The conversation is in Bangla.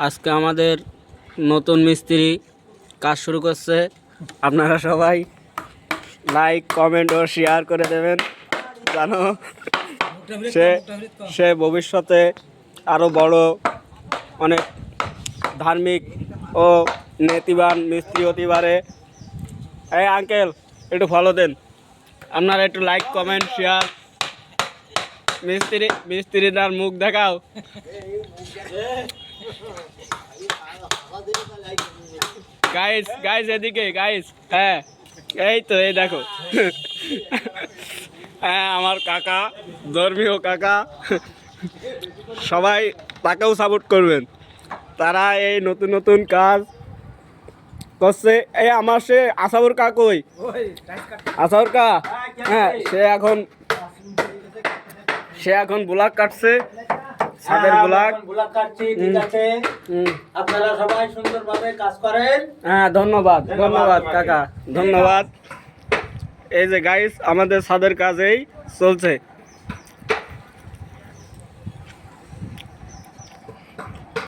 আজকে আমাদের নতুন মিস্ত্রি কাজ শুরু করছে। আপনারা সবাই লাইক কমেন্ট ও শেয়ার করে দেবেন জানো সে ভবিষ্যতে আরো বড় অনেক ধার্মিক ও নীতিবান মিস্ত্রি হতে পারে। এই আঙ্কেল একটু ফলো দেন, আপনারা একটু লাইক কমেন্ট শেয়ার। মিস্ত্রিটার মুখ দেখাও। গাইস এদিকে গাইস। হ্যাঁ এই তো এই দেখো। হ্যাঁ আমার কাকা, ধর্মীয় কাকা, সবাই তাকেও সাপোর্ট করবেন। তারা এই নতুন নতুন কাজ করছে। এই আমার সে আসাবর কাকই আসাবর কা, হ্যাঁ সে এখন ব্লক কাটছে, ছাদের ব্লক কাটছি। ঠিক আছে, আপনারা সবাই সুন্দরভাবে কাজ করেন। হ্যাঁ ধন্যবাদ কাকা, ধন্যবাদ। এই যে গাইস আমাদের ছাদের কাজেই চলছে।